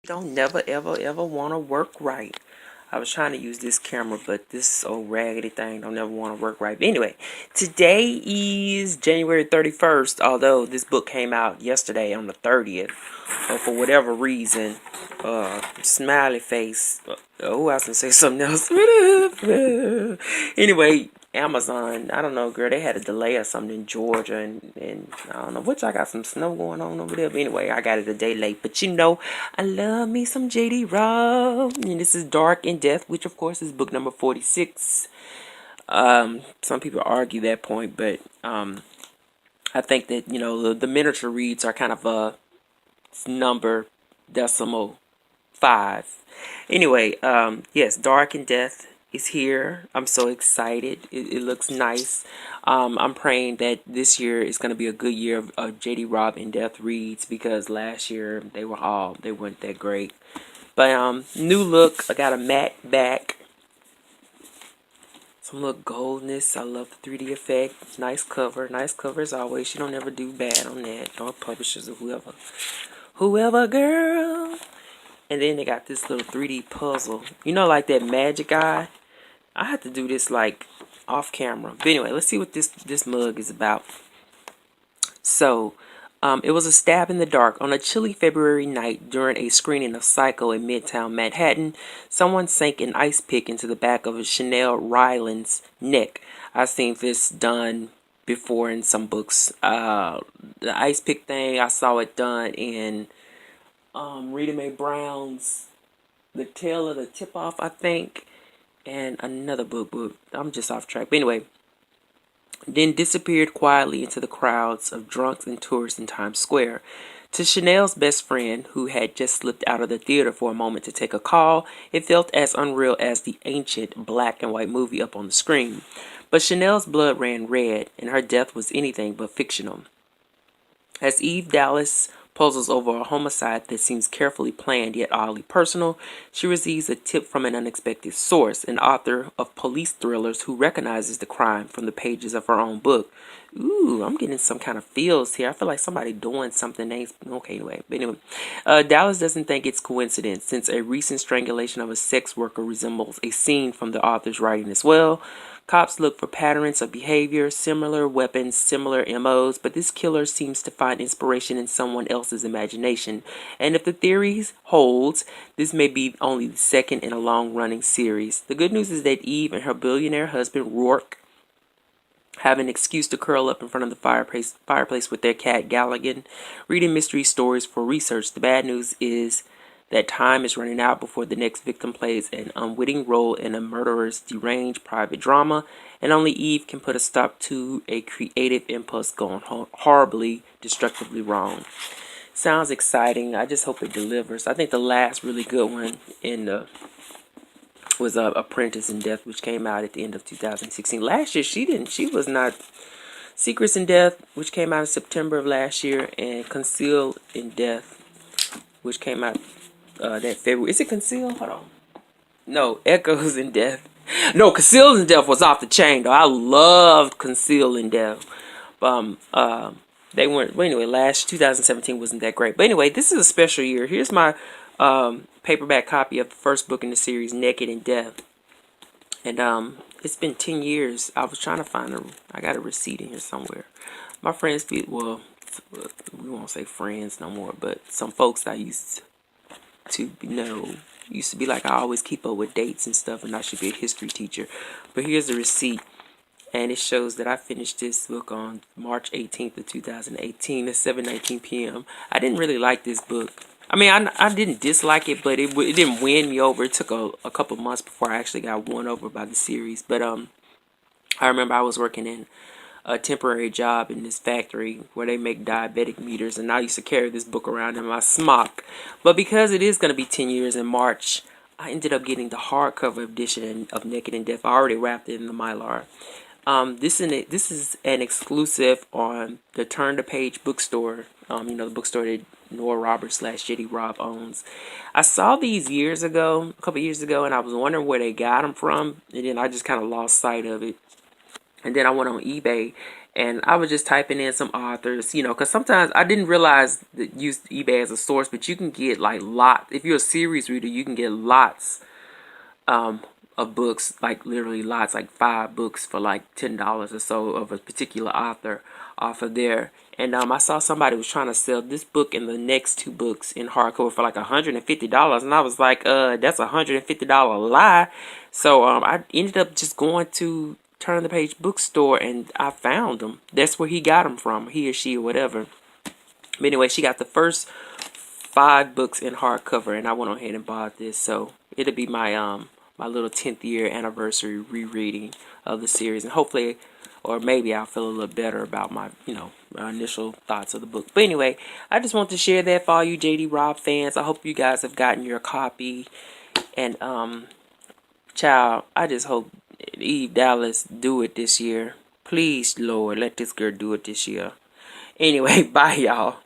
Don't never ever ever want to work right. I was trying to use this camera, but this old raggedy thing don't never want to work right. But anyway, today is January 31st, although this book came out yesterday on the 30th. For whatever reason, smiley face. Oh, I was going to say something else. Anyway, Amazon, I don't know, girl, they had a delay or something in Georgia, and I don't know, which I got some snow going on over there. But anyway, I got it a day late. But you know, I love me some J.D. Robb. And this is Dark in Death, which of course is book number 46. Some people argue that point, but I think that, you know, the miniature reads are kind of a number decimal 5. Anyway, yes, Dark in Death is here. I'm so excited. It looks nice. I'm praying that this year is going to be a good year of J.D. Robb in Death reads, because last year they weren't that great. But new look. I got a matte back. Some little goldness. I love the 3D effect. Nice cover. Nice cover as always. She don't ever do bad on that. Or publishers or whoever. Whoever, girl. And then they got this little 3D puzzle. You know, like that magic eye? I had to do this like off camera. But anyway, let's see what this mug is about. So, it was a stab in the dark. On a chilly February night during a screening of Psycho in Midtown Manhattan, someone sank an ice pick into the back of a Chanel Ryland's neck. I've seen this done before in some books. The ice pick thing, I saw it done in Rita Mae Brown's The Tale of the Tip-Off, I think, and another book, but I'm just off track. But anyway, then disappeared quietly into the crowds of drunks and tourists in Times Square. To Chanel's best friend, who had just slipped out of the theater for a moment to take a call, it felt as unreal as the ancient black and white movie up on the screen. But Chanel's blood ran red, and her death was anything but fictional. As Eve Dallas puzzles over a homicide that seems carefully planned yet oddly personal, she receives a tip from an unexpected source, an author of police thrillers who recognizes the crime from the pages of her own book. Ooh, I'm getting some kind of feels here. I feel like somebody doing something. Okay, anyway. But anyway, Dallas doesn't think it's coincidence, since a recent strangulation of a sex worker resembles a scene from the author's writing as well. Cops look for patterns of behavior, similar weapons, similar MOs, but this killer seems to find inspiration in someone else's imagination. And if the theory holds, this may be only the second in a long-running series. The good news is that Eve and her billionaire husband, Rourke, have an excuse to curl up in front of the fireplace with their cat, Galahad, reading mystery stories for research. The bad news is that time is running out before the next victim plays an unwitting role in a murderer's deranged private drama, and only Eve can put a stop to a creative impulse going horribly, destructively wrong. Sounds exciting. I just hope it delivers. I think the last really good one was Apprentice in Death, which came out at the end of 2016. Last year, she was not. Secrets in Death, which came out in September of last year, and Concealed in Death, which came out that February. Is it Concealed? Hold on. No, Echoes in Death. No, Concealed in Death was off the chain, though. I loved Concealed in Death. They weren't. Well, anyway, last 2017 wasn't that great. But anyway, this is a special year. Here's my paperback copy of the first book in the series, Naked in Death. And it's been 10 years. I was trying to find I got a receipt in here somewhere. My friends, well, we won't say friends no more, but some folks I used to know used to be like, I always keep up with dates and stuff, and I should be a history teacher. But here's the receipt, and it shows that I finished this book on March 18th of 2018 at 7:19 p.m. I didn't really like this book. I mean, I didn't dislike it, but it didn't win me over. It took a couple months before I actually got won over by the series. But I remember I was working in a temporary job in this factory where they make diabetic meters, and I used to carry this book around in my smock. But because it is going to be 10 years in March, I ended up getting the hardcover edition of Naked in Death. I already wrapped it in the Mylar. This is an exclusive on the Turn the Page bookstore. You know, the bookstore that Nora Roberts / J.D. Robb owns. I saw these a couple years ago, and I was wondering where they got them from, and then I just kind of lost sight of it. And then I went on eBay, And I was just typing in some authors, you know, because sometimes I didn't realize that use eBay as a source, but you can get like lots. If you're a series reader, you can get lots of books, like literally lots, like 5 books for like $10 or so of a particular author off of there. And I saw somebody was trying to sell this book and the next 2 books in hardcover for like $150, and I was like, that's $150 lie. So I ended up just going to Turn the Page bookstore, and I found them. That's where he got them from, he or she or whatever. But anyway, she got the first 5 books in hardcover, and I went ahead and bought this. So it'll be my my little 10th year anniversary rereading of the series, and hopefully, or maybe I'll feel a little better about my, you know, my initial thoughts of the book. But anyway, I just want to share that for all you JD Robb fans. I hope you guys have gotten your copy, and child, I just hope Eve Dallas do it this year. Please, Lord, let this girl do it this year. Anyway, bye y'all.